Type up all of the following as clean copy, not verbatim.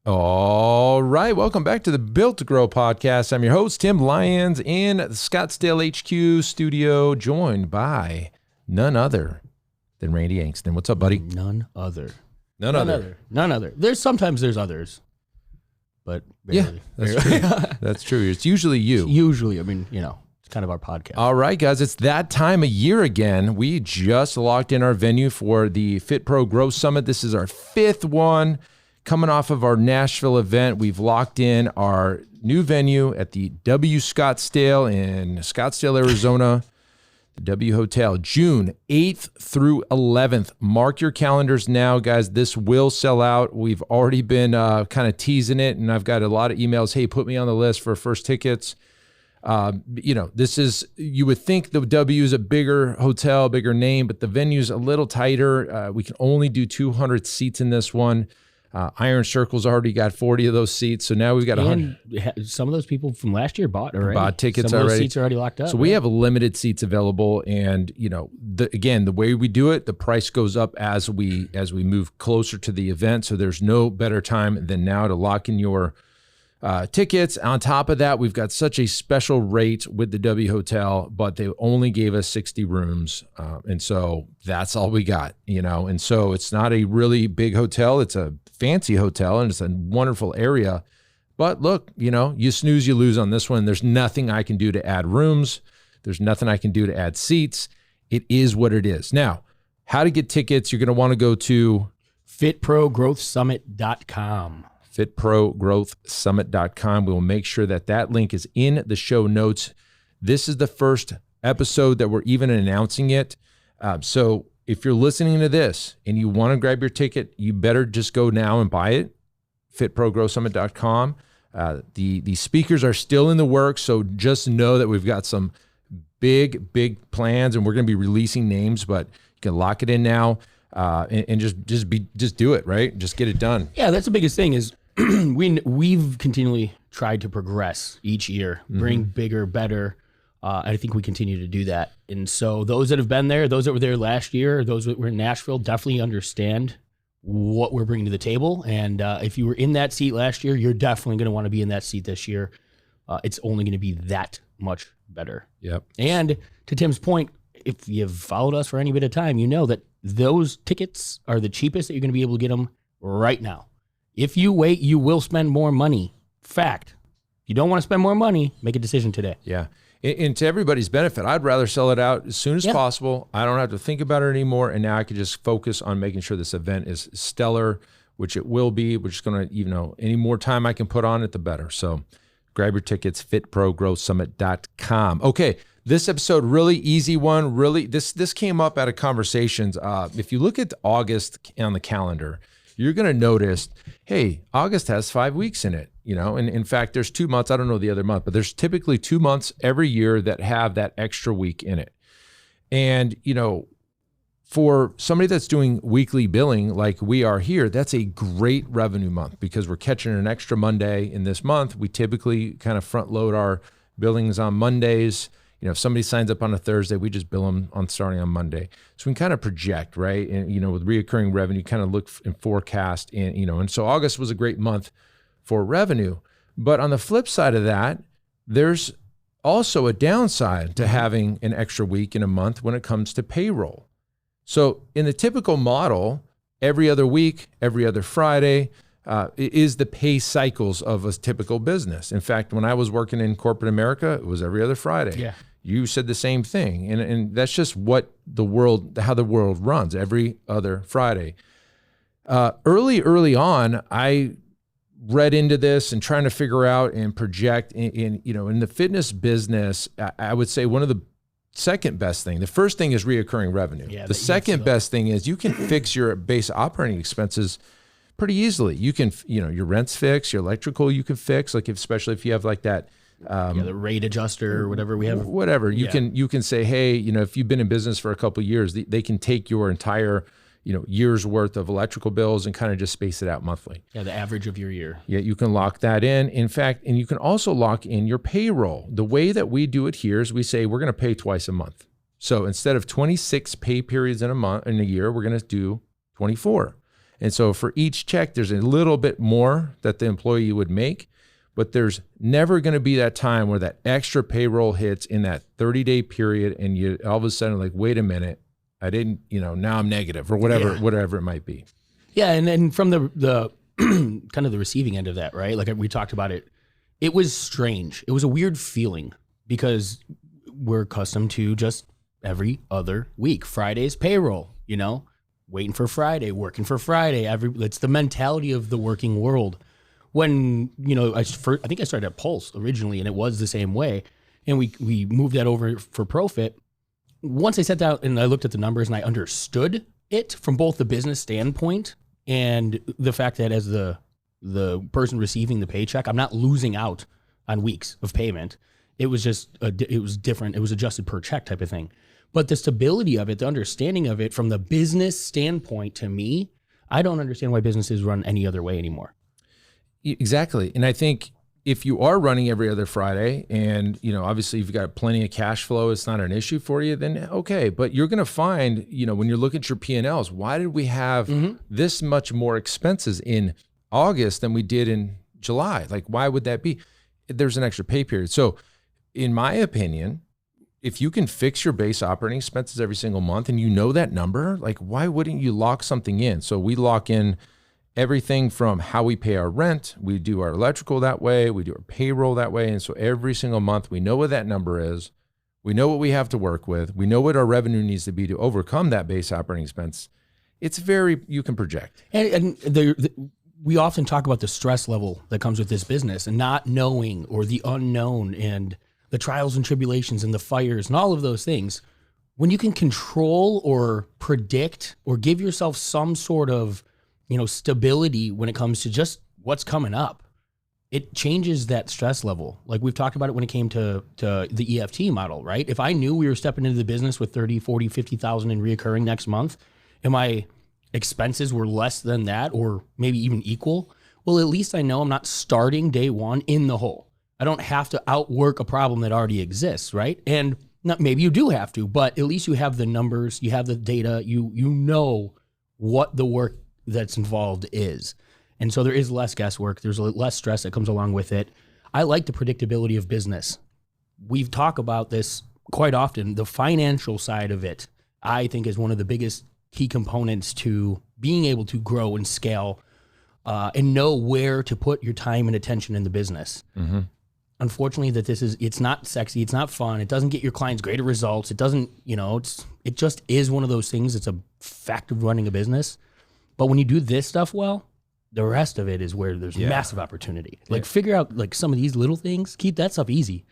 All right, welcome back to the Built to Grow podcast. I'm your host, Tim Lyons, in the Scottsdale HQ studio, joined by none other than Randy Angston. What's up, buddy? None other. None other. Sometimes there's others, but barely. Yeah, that's true. That's true. It's usually you. Usually, it's kind of our podcast. All right, guys, it's that time of year again. We just locked in our venue for the FitPro Growth Summit. This is our fifth one. Coming off of our Nashville event, we've locked in our new venue at the W Scottsdale in Scottsdale, Arizona, the W Hotel, June 8th through 11th. Mark your calendars now, guys. This will sell out. We've already been kind of teasing it, and I've got a lot of emails. Hey, put me on the list for first tickets. This is, you would think the W is a bigger hotel, bigger name, but the venue's a little tighter. We can only do 200 seats in this one. Iron Circle's already got 40 of those seats, so now we've got 100. Some of those people from last year bought tickets some already. Of those seats are already locked up. So we have limited seats available, and the way we do it, the price goes up as we move closer to the event. So there's no better time than now to lock in your tickets. On top of that, we've got such a special rate with the W Hotel, but they only gave us 60 rooms. And so that's all we got, and so it's not a really big hotel. It's a fancy hotel and it's a wonderful area. But look, you snooze, you lose on this one. There's nothing I can do to add rooms. There's nothing I can do to add seats. It is what it is. Now, how to get tickets, you're going to want to go to FitProGrowthSummit.com. FitProGrowthSummit.com. We will make sure that link is in the show notes. This is the first episode that we're even announcing it. So if you're listening to this and you want to grab your ticket, you better just go now and buy it. FitProGrowthSummit.com. The speakers are still in the works, so just know that we've got some big plans, and we're going to be releasing names, but you can lock it in now and just do it, right? Just get it done. Yeah, that's the biggest thing is we've continually tried to progress each year, bring bigger, better. I think we continue to do that. And so those that have been there, those that were there last year, those that were in Nashville, definitely understand what we're bringing to the table. And if you were in that seat last year, you're definitely going to want to be in that seat this year. It's only going to be that much better. Yep. And to Tim's point, if you've followed us for any bit of time, you know that those tickets are the cheapest that you're going to be able to get them right now. If you wait, you will spend more money. Fact. If you don't want to spend more money, make a decision today. Yeah. And to everybody's benefit, I'd rather sell it out as soon as possible. I don't have to think about it anymore. And now I can just focus on making sure this event is stellar, which it will be. We're just going to, any more time I can put on it, the better. So grab your tickets, FitProGrowthSummit.com. Okay. This episode, really easy one. Really, this came up out of conversations. If you look at August on the calendar, you're going to notice, hey, August has 5 weeks in it. And in fact, there's 2 months. I don't know the other month, but there's typically 2 months every year that have that extra week in it. And, for somebody that's doing weekly billing like we are here, that's a great revenue month because we're catching an extra Monday in this month. We typically kind of front load our billings on Mondays. If somebody signs up on a Thursday, we just bill them starting on Monday. So we can kind of project, right? And, with reoccurring revenue, kind of look and forecast. And so August was a great month for revenue. But on the flip side of that, there's also a downside to having an extra week in a month when it comes to payroll. So in the typical model, every other week, every other Friday, is the pay cycles of a typical business. In fact, when I was working in corporate America, it was every other Friday. Yeah. You said the same thing. And that's just how the world runs, every other Friday. Early on, I read into this and trying to figure out and project in the fitness business. I would say one of the second best thing, the first thing is reoccurring revenue. Yeah, the second best thing is you can fix your base operating expenses pretty easily. You can, your rent's fixed, your electrical you can fix, especially if you have like that. The rate adjuster or whatever we have. Whatever. You can say, hey, if you've been in business for a couple of years, they can take your entire, year's worth of electrical bills and kind of just space it out monthly. Yeah, the average of your year. Yeah, you can lock that in. In fact, and you can also lock in your payroll. The way that we do it here is we say we're going to pay twice a month. So instead of 26 pay periods in a year, we're going to do 24. And so for each check, there's a little bit more that the employee would make, but there's never going to be that time where that extra payroll hits in that 30-day period and you all of a sudden like, wait a minute, I didn't, now I'm negative or whatever it might be. Yeah. And then from the kind of the receiving end of that, right? Like we talked about it, it was strange. It was a weird feeling because we're accustomed to just every other week, Friday's payroll, waiting for Friday, working for Friday. It's the mentality of the working world. When, I think I started at Pulse originally, and it was the same way. And we moved that over for Profit. Once I sat down and I looked at the numbers and I understood it from both the business standpoint and the fact that as the person receiving the paycheck, I'm not losing out on weeks of payment. It was just, it was different. It was adjusted per check type of thing. But the stability of it, the understanding of it from the business standpoint, to me, I don't understand why businesses run any other way anymore. Exactly. And I think if you are running every other Friday and, obviously you've got plenty of cash flow, it's not an issue for you, then okay. But you're going to find, when you look at your P&Ls, why did we have this much more expenses in August than we did in July? Like, why would that be? There's an extra pay period. So in my opinion, if you can fix your base operating expenses every single month and that number, like why wouldn't you lock something in? So we lock in everything from how we pay our rent, we do our electrical that way, we do our payroll that way. And so every single month we know what that number is. We know what we have to work with. We know what our revenue needs to be to overcome that base operating expense. It's you can project. And we often talk about the stress level that comes with this business and not knowing or the unknown and the trials and tribulations and the fires and all of those things. When you can control or predict or give yourself some sort of, stability when it comes to just what's coming up, it changes that stress level. Like we've talked about it when it came to the EFT model, right? If I knew we were stepping into the business with 30, 40, 50,000 in reoccurring next month, and my expenses were less than that or maybe even equal, well, at least I know I'm not starting day one in the hole. I don't have to outwork a problem that already exists, right? And maybe you do have to, but at least you have the numbers, you have the data, you know what the work that's involved is. And so there is less guesswork. There's less stress that comes along with it. I like the predictability of business. We've talked about this quite often. The financial side of it, I think, is one of the biggest key components to being able to grow and scale and know where to put your time and attention in the business. Mm-hmm. Unfortunately, it's not sexy. It's not fun. It doesn't get your clients greater results. It doesn't, it just is one of those things. It's a fact of running a business. But when you do this stuff well, the rest of it is where there's massive opportunity. Like figure out like some of these little things, keep that stuff easy.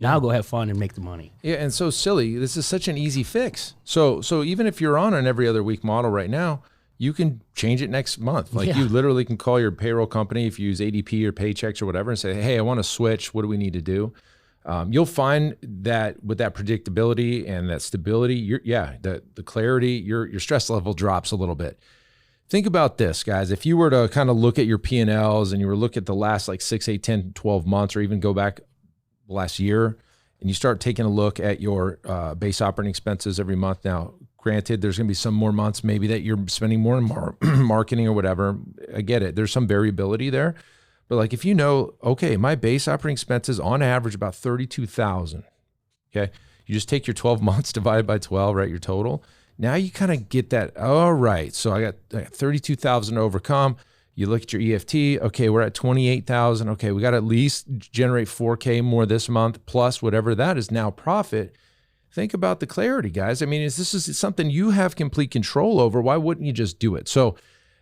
Now go have fun and make the money. Yeah, and so silly. This is such an easy fix. So even if you're on an every other week model right now, you can change it next month. Like you literally can call your payroll company if you use ADP or Paychex or whatever and say, hey, I want to switch. What do we need to do? You'll find that with that predictability and that stability, the clarity, your stress level drops a little bit. Think about this, guys. If you were to kind of look at your P&Ls and you were to look at the last like 6, 8, 10, 12 months, or even go back the last year, and you start taking a look at your base operating expenses every month. Now, granted, there's going to be some more months maybe that you're spending more on marketing or whatever. I get it. There's some variability there. But like if okay, my base operating expenses on average about $32,000. Okay. You just take your 12 months divided by 12, right? Your total. Now you kind of get that. All right. So I got 32,000 to overcome. You look at your EFT. Okay. We're at 28,000. Okay. We got to at least generate 4K more this month plus whatever that is now profit. Think about the clarity, guys. I mean, this is something you have complete control over. Why wouldn't you just do it? So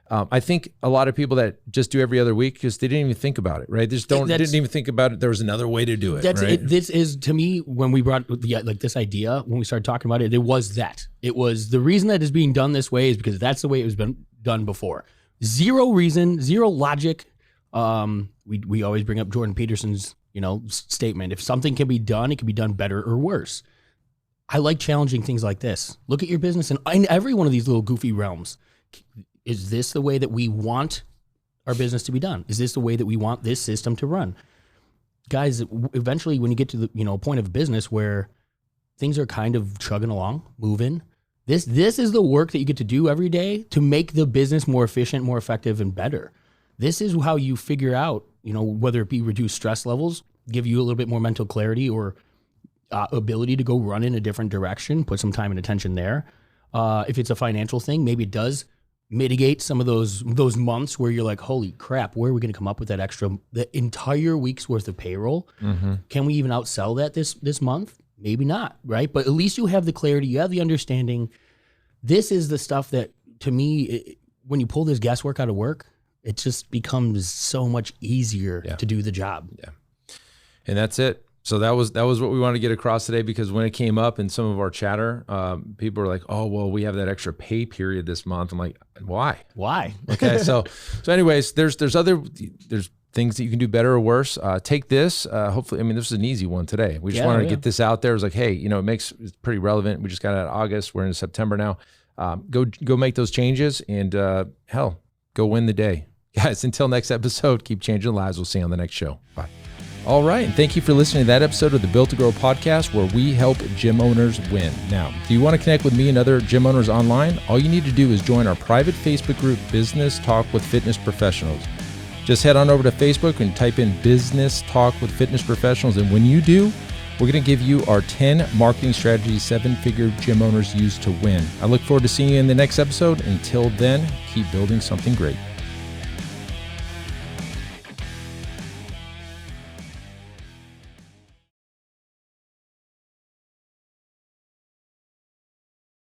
I think a lot of people that just do every other week because they didn't even think about it, right? They just didn't even think about it. There was another way to do it. This is, to me, when we brought this idea, when we started talking about it, it was that. It was the reason that it's being done this way is because that's the way it was been done before. Zero reason, zero logic. We always bring up Jordan Peterson's statement. If something can be done, it can be done better or worse. I like challenging things like this. Look at your business in every one of these little goofy realms. Is this the way that we want our business to be done? Is this the way that we want this system to run? Guys, eventually when you get to the point of business where things are kind of chugging along, moving, This is the work that you get to do every day to make the business more efficient, more effective, and better. This is how you figure out, whether it be reduce stress levels, give you a little bit more mental clarity or ability to go run in a different direction, put some time and attention there. If it's a financial thing, maybe it does mitigate some of those months where you're like, holy crap, where are we going to come up with the entire week's worth of payroll? Mm-hmm. Can we even outsell that this month? Maybe not, right? But at least you have the clarity, you have the understanding. This is the stuff that, to me, when you pull this guesswork out of work, it just becomes so much easier to do the job. Yeah, and that's it. So that was what we wanted to get across today, because when it came up in some of our chatter, people were like, "Oh, well, we have that extra pay period this month." I'm like, "Why? Why?" Okay, so anyways, there's things that you can do better or worse. Take this. Hopefully, this is an easy one today. We just wanted to get this out there. It's like, hey, it's pretty relevant. We just got out of August. We're in September now. Go make those changes, and hell, go win the day. Guys, until next episode, keep changing lives. We'll see you on the next show. Bye. All right, and thank you for listening to that episode of the Built to Grow podcast, where we help gym owners win. Now, do you want to connect with me and other gym owners online? All you need to do is join our private Facebook group, Business Talk with Fitness Professionals. Just head on over to Facebook and type in Business Talk with Fitness Professionals, and when you do, we're going to give you our 10 marketing strategies 7-figure gym owners use to win. I look forward to seeing you in the next episode. Until then, keep building something great.